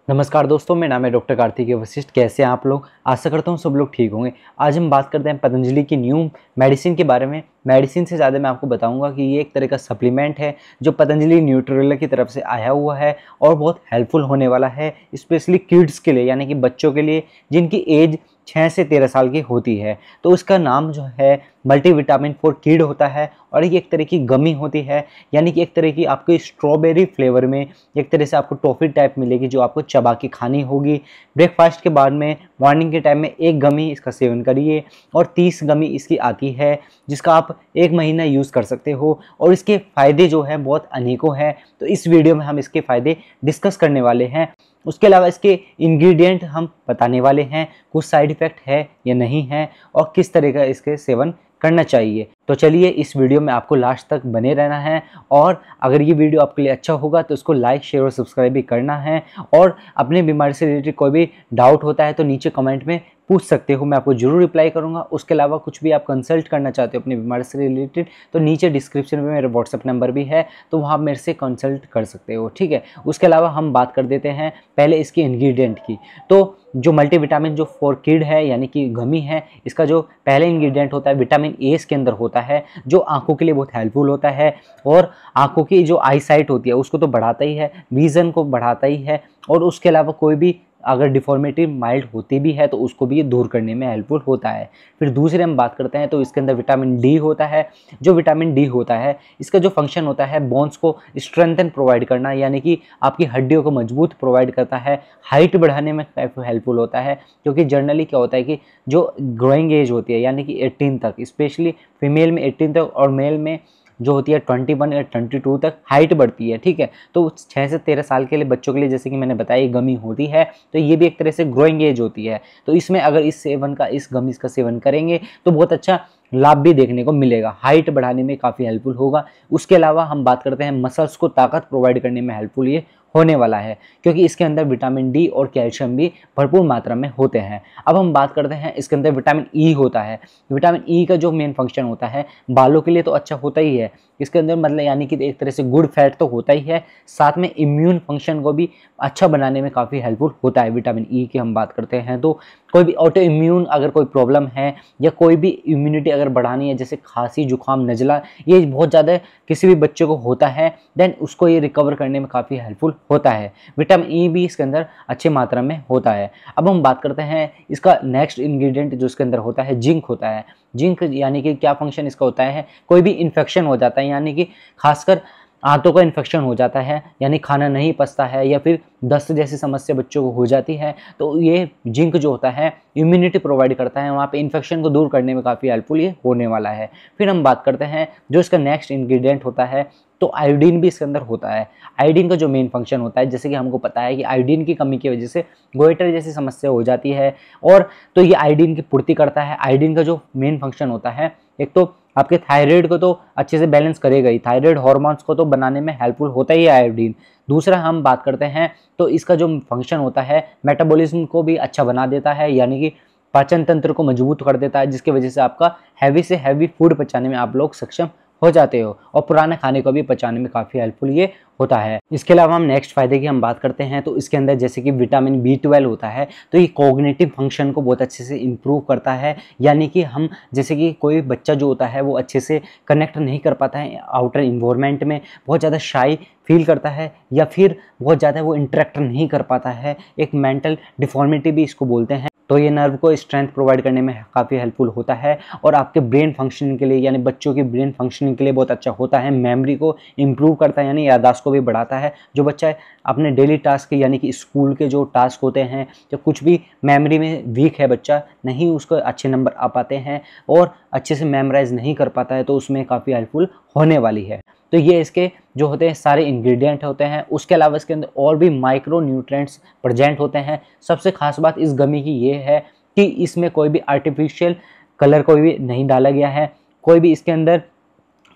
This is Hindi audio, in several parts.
नमस्कार दोस्तों, मेरा नाम है डॉक्टर कार्तिकेय वशिष्ठ। कैसे हैं आप लोग? आशा करता हूँ सब लोग ठीक होंगे। आज हम बात करते हैं पतंजलि की न्यू मेडिसिन के बारे में। मेडिसिन से ज़्यादा मैं आपको बताऊंगा कि ये एक तरह का सप्लीमेंट है जो पतंजलि न्यूट्रेला की तरफ से आया हुआ है और बहुत हेल्पफुल होने वाला है, स्पेशली किड्स के लिए, यानी कि बच्चों के लिए जिनकी एज 6 से 13 साल की होती है। तो उसका नाम जो है मल्टीविटामिन फॉर किड होता है और ये एक तरह की गमी होती है, यानी कि एक तरह की आपको स्ट्रॉबेरी फ्लेवर में एक तरह से आपको टॉफ़ी टाइप मिलेगी जो आपको चबा के खानी होगी। ब्रेकफास्ट के बाद में मॉर्निंग के टाइम में एक गमी इसका सेवन करिए और 30 गमी इसकी आती है जिसका आप 1 महीना यूज़ कर सकते हो और इसके फ़ायदे जो हैं बहुत अनेकों हैं। तो इस वीडियो में हम इसके फ़ायदे डिस्कस करने वाले हैं। उसके अलावा इसके इंग्रेडिएंट हम बताने वाले हैं, कुछ साइड इफ़ेक्ट है या नहीं है और किस तरह का इसके सेवन करना चाहिए। तो चलिए इस वीडियो में आपको लास्ट तक बने रहना है और अगर ये वीडियो आपके लिए अच्छा होगा तो उसको लाइक, शेयर और सब्सक्राइब भी करना है। और अपने बीमारी से रिलेटेड कोई भी डाउट होता है तो नीचे कमेंट में पूछ सकते हो, मैं आपको जरूर रिप्लाई करूंगा। उसके अलावा कुछ भी आप कंसल्ट करना चाहते हो अपनी बीमारी से रिलेटेड तो नीचे डिस्क्रिप्शन में मेरा व्हाट्सअप नंबर भी है, तो वहाँ मेरे से कंसल्ट कर सकते हो, ठीक है। उसके अलावा हम बात कर देते हैं पहले इसके इंग्रेडिएंट की। तो जो मल्टीविटामिन जो फॉर किड है यानी कि गमी है, इसका जो पहला इंग्रेडिएंट होता है विटामिन ए इसके अंदर होता है जो आंखों के लिए बहुत हेल्पफुल होता है और आंखों की जो आई साइट होती है उसको तो बढ़ाता ही है, विजन को बढ़ाता ही है और उसके अलावा कोई भी अगर डिफॉर्मिटी माइल्ड होती भी है तो उसको भी ये दूर करने में हेल्पफुल होता है। फिर दूसरे हम बात करते हैं तो इसके अंदर विटामिन डी होता है। जो विटामिन डी होता है इसका जो फंक्शन होता है बोन्स को स्ट्रेंथन प्रोवाइड करना, यानी कि आपकी हड्डियों को मजबूत प्रोवाइड करता है। हाइट बढ़ाने में हेल्पफुल होता है क्योंकि जनरली क्या होता है कि जो ग्रोइंग एज होती है यानी कि 18 तक, स्पेशली फीमेल में 18 तक और मेल में जो होती है 21 या 22 तक हाइट बढ़ती है, ठीक है। तो 6 से 13 साल के लिए बच्चों के लिए जैसे कि मैंने बताया ये गमी होती है तो ये भी एक तरह से ग्रोइंग एज होती है। तो इसमें अगर इस गमी का सेवन करेंगे तो बहुत अच्छा लाभ भी देखने को मिलेगा, हाइट बढ़ाने में काफ़ी हेल्पफुल होगा। उसके अलावा हम बात करते हैं मसल्स को ताकत प्रोवाइड करने में हेल्पफुल ये होने वाला है क्योंकि इसके अंदर विटामिन डी और कैल्शियम भी भरपूर मात्रा में होते हैं। अब हम बात करते हैं इसके अंदर विटामिन ई होता है। विटामिन ई का जो मेन फंक्शन होता है बालों के लिए तो अच्छा होता ही है, इसके अंदर मतलब यानी कि एक तरह से गुड फैट तो होता ही है, साथ में इम्यून फंक्शन को भी अच्छा बनाने में काफ़ी हेल्पफुल होता है। विटामिन ई की हम बात करते हैं तो कोई भी ऑटो इम्यून अगर कोई प्रॉब्लम है या कोई भी इम्यूनिटी अगर बढ़ानी है जैसे खांसी, जुकाम, नज़ला, ये बहुत ज़्यादा किसी भी बच्चे को होता है देन उसको ये रिकवर करने में काफ़ी हेल्पफुल होता है। विटामिन ई भी इसके अंदर अच्छी मात्रा में होता है। अब हम बात करते हैं इसका नेक्स्ट इंग्रेडिएंट जो इसके अंदर होता है जिंक होता है। जिंक यानी कि क्या फंक्शन इसका होता है, कोई भी इन्फेक्शन हो जाता है यानी कि खासकर आंतों का इन्फेक्शन हो जाता है यानी खाना नहीं पचता है या फिर दस्त जैसी समस्या बच्चों को हो जाती है तो ये जिंक जो होता है इम्यूनिटी प्रोवाइड करता है, वहाँ पे इन्फेक्शन को दूर करने में काफ़ी हेल्पफुल ये होने वाला है। फिर हम बात करते हैं जो इसका नेक्स्ट इंग्रेडिएंट होता है तो आयोडीन भी इसके अंदर होता है। आयोडीन का जो मेन फंक्शन होता है जैसे कि हमको पता है कि आयोडीन की कमी की वजह से गोइटर जैसी समस्या हो जाती है और तो ये आयोडीन की पूर्ति करता है। आयोडीन का जो मेन फंक्शन होता है एक तो आपके थायराइड को तो अच्छे से बैलेंस करेगा ही, थायराइड हार्मोन्स को तो बनाने में हेल्पफुल होता ही है आयोडीन। दूसरा हम बात करते हैं तो इसका जो फंक्शन होता है मेटाबॉलिज्म को भी अच्छा बना देता है, यानी कि पाचन तंत्र को मजबूत कर देता है जिसकी वजह से आपका हैवी से हैवी फूड पचाने में आप लोग सक्षम हो जाते हो और पुराने खाने को भी पचाने में काफ़ी हेल्पफुल ये होता है। इसके अलावा हम नेक्स्ट फायदे की हम बात करते हैं तो इसके अंदर जैसे कि विटामिन B12 होता है तो ये कॉग्निटिव फंक्शन को बहुत अच्छे से इम्प्रूव करता है, यानी कि हम जैसे कि कोई बच्चा जो होता है वो अच्छे से कनेक्ट नहीं कर पाता है आउटर इन्वायरमेंट में, बहुत ज़्यादा शाई फील करता है या फिर बहुत ज़्यादा वो इंटरेक्ट नहीं कर पाता है, एक मेंटल डिफॉर्मिटी भी इसको बोलते हैं, तो ये नर्व को स्ट्रेंथ प्रोवाइड करने में काफ़ी हेल्पफुल होता है और आपके ब्रेन फंक्शनिंग के लिए यानी बच्चों की ब्रेन फंक्शनिंग के लिए बहुत अच्छा होता है। मेमोरी को इम्प्रूव करता है यानी याददाश्त को भी बढ़ाता है। जो बच्चा अपने डेली टास्क यानी कि स्कूल के जो टास्क होते हैं या कुछ भी मेमोरी में वीक है बच्चा, नहीं उसको अच्छे नंबर आ पाते हैं और अच्छे से मेमोराइज नहीं कर पाता है तो उसमें काफ़ी हेल्पफुल होने वाली है। तो ये इसके जो होते हैं सारे इंग्रेडिएंट होते हैं। उसके अलावा इसके अंदर और भी माइक्रो न्यूट्रिएंट्स प्रेजेंट होते हैं। सबसे खास बात इस गमी की ये है कि इसमें कोई भी आर्टिफिशियल कलर कोई भी नहीं डाला गया है, कोई भी इसके अंदर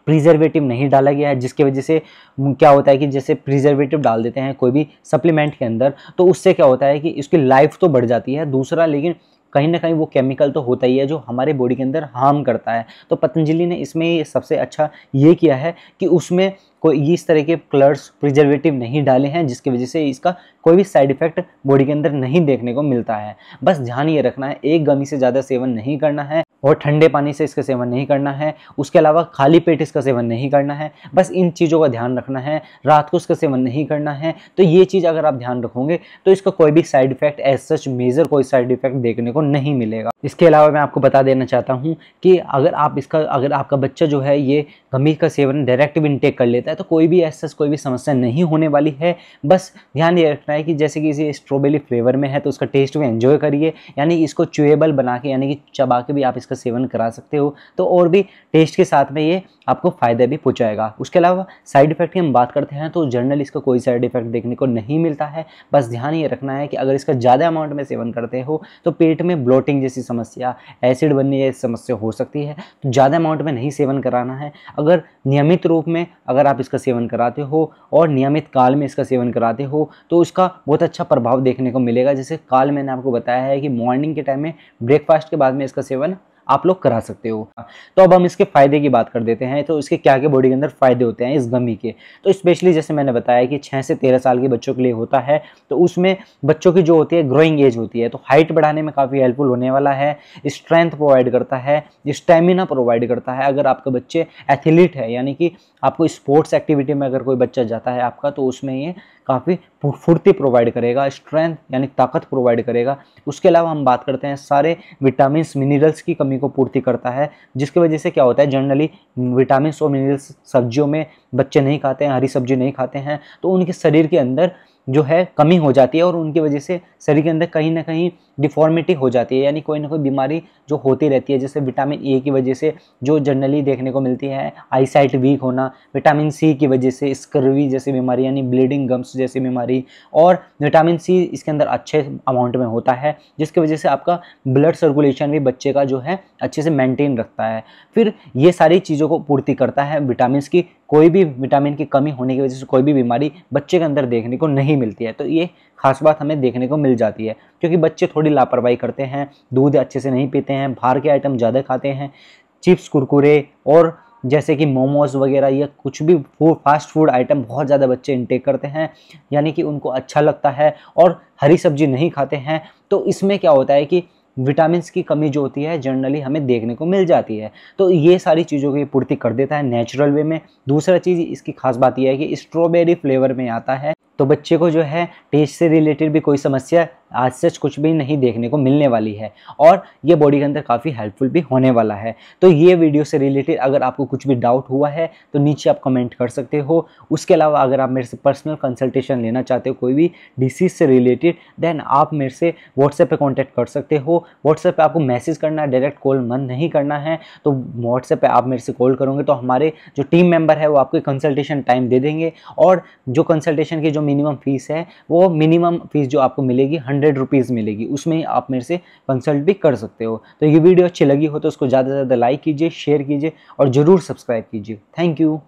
प्रिजर्वेटिव नहीं डाला गया है, जिसकी वजह से क्या होता है कि जैसे प्रिजर्वेटिव डाल देते हैं कोई भी सप्लीमेंट के अंदर तो उससे क्या होता है कि इसकी लाइफ तो बढ़ जाती है, दूसरा लेकिन कहीं ना कहीं वो केमिकल तो होता ही है जो हमारे बॉडी के अंदर हार्म करता है। तो पतंजलि ने इसमें सबसे अच्छा ये किया है कि उसमें कोई इस तरह के कलर्स प्रिजर्वेटिव नहीं डाले हैं जिसकी वजह से इसका कोई भी साइड इफेक्ट बॉडी के अंदर नहीं देखने को मिलता है। बस ध्यान ये रखना है, एक गमी से ज़्यादा सेवन नहीं करना है और ठंडे पानी से इसका सेवन नहीं करना है। उसके अलावा खाली पेट इसका सेवन नहीं करना है। बस इन चीज़ों का ध्यान रखना है। रात को इसका सेवन नहीं करना है। तो ये चीज़ अगर आप ध्यान रखोगे तो इसका कोई भी side effect as such major कोई साइड इफेक्ट देखने को नहीं मिलेगा। इसके अलावा मैं आपको बता देना चाहता हूँ कि अगर आपका बच्चा जो है ये गमी का सेवन डायरेक्ट भी इनटेक कर लेता है तो कोई भी ऐसा कोई भी समस्या नहीं होने वाली है। बस ध्यान ये रखना है कि जैसे कि इसे स्ट्रॉबेरी फ्लेवर में है तो उसका टेस्ट भी एंजॉय करिए, यानी इसको च्यूएबल बना के यानी कि चबा के भी आप इसका सेवन करा सकते हो, तो और भी टेस्ट के साथ में ये आपको फ़ायदा भी पहुंचाएगा। उसके अलावा साइड इफेक्ट की हम बात करते हैं तो जनरली इसका कोई साइड इफेक्ट देखने को नहीं मिलता है। बस ध्यान ये रखना है कि अगर इसका ज़्यादा अमाउंट में सेवन करते हो तो पेट में ब्लोटिंग जैसी समस्या, एसिड बनने जैसी समस्या हो सकती है। तो ज़्यादा अमाउंट में नहीं सेवन कराना है। अगर नियमित रूप में अगर आप इसका सेवन कराते हो और नियमित काल में इसका सेवन कराते हो तो इसका बहुत अच्छा प्रभाव देखने को मिलेगा। जैसे काल मैंने आपको बताया है कि मॉर्निंग के टाइम में ब्रेकफास्ट के बाद में इसका सेवन आप लोग करा सकते हो। तो अब हम इसके फायदे की बात कर देते हैं। तो इसके क्या क्या बॉडी के अंदर फायदे होते हैं इस गमी के। तो स्पेशली जैसे मैंने बताया कि 6 से 13 साल के बच्चों के लिए होता है, तो उसमें बच्चों की जो होती है ग्रोइंग एज होती है, तो हाइट बढ़ाने में काफ़ी हेल्पफुल होने वाला है। स्ट्रेंथ प्रोवाइड करता है, स्टेमिना प्रोवाइड करता है। अगर आपका बच्चे एथलीट है यानी कि आपको स्पोर्ट्स एक्टिविटी में अगर कोई बच्चा जाता है आपका, तो उसमें ये काफ़ी फुर्ती प्रोवाइड करेगा, स्ट्रेंथ यानी ताकत प्रोवाइड करेगा। उसके अलावा हम बात करते हैं सारे विटामिन मिनरल्स की कमी को पूर्ति करता है, जिसकी वजह से क्या होता है जनरली विटामिन और मिनरल्स सब्जियों में बच्चे नहीं खाते हैं, हरी सब्जी नहीं खाते हैं, तो उनके शरीर के अंदर जो है कमी हो जाती है और उनकी वजह से शरीर के अंदर कहीं ना कहीं डिफॉर्मिटी हो जाती है, यानी कोई ना कोई बीमारी जो होती रहती है। जैसे विटामिन ए की वजह से जो जनरली देखने को मिलती है आईसाइट वीक होना, विटामिन सी की वजह से स्कर्वी जैसी बीमारी यानी ब्लीडिंग गम्स जैसी बीमारी, और विटामिन सी इसके अंदर अच्छे अमाउंट में होता है जिसकी वजह से आपका ब्लड सर्कुलेशन भी बच्चे का जो है अच्छे से मेंटेन रखता है। फिर ये सारी चीज़ों को पूर्ति करता है विटामिन की। कोई भी विटामिन की कमी होने की वजह से कोई भी बीमारी बच्चे के अंदर देखने को नहीं मिलती है। तो ये खास बात हमें देखने को मिल जाती है, क्योंकि बच्चे थोड़ी लापरवाही करते हैं, दूध अच्छे से नहीं पीते हैं, बाहर के आइटम ज़्यादा खाते हैं, चिप्स कुरकुरे और जैसे कि मोमोज वगैरह या कुछ भी फास्ट फूड आइटम बहुत ज़्यादा बच्चे इंटेक करते हैं, यानी कि उनको अच्छा लगता है और हरी सब्जी नहीं खाते हैं। तो इसमें क्या होता है कि विटामिन्स की कमी जो होती है जनरली हमें देखने को मिल जाती है। तो ये सारी चीज़ों की पूर्ति कर देता है नेचुरल वे में। दूसरा चीज़ इसकी खास बात यह है कि स्ट्रॉबेरी फ्लेवर में आता है, तो बच्चे को जो है टेस्ट से रिलेटेड भी कोई समस्या आज सच कुछ भी नहीं देखने को मिलने वाली है और ये बॉडी के अंदर काफ़ी हेल्पफुल भी होने वाला है। तो ये वीडियो से रिलेटेड अगर आपको कुछ भी डाउट हुआ है तो नीचे आप कमेंट कर सकते हो। उसके अलावा अगर आप मेरे से पर्सनल कंसल्टेशन लेना चाहते हो कोई भी डिसीज़ से रिलेटेड, देन आप मेरे से व्हाट्सएप पे कांटेक्ट कर सकते हो। व्हाट्सएप पे आपको मैसेज करना है, डायरेक्ट कॉल मन नहीं करना है। तो व्हाट्सएप पे आप मेरे से कॉल करोगे तो हमारे जो टीम मेंबर है वो आपको कंसल्टेशन टाइम दे देंगे, और जो कंसल्टेशन की जो मिनिमम फीस है वो मिनिमम फीस जो आपको मिलेगी 100 रुपीज़ मिलेगी, उसमें ही आप मेरे से कंसल्ट भी कर सकते हो। तो ये वीडियो अच्छी लगी हो तो उसको ज़्यादा से ज़्यादा लाइक कीजिए, शेयर कीजिए और ज़रूर सब्सक्राइब कीजिए। Thank you.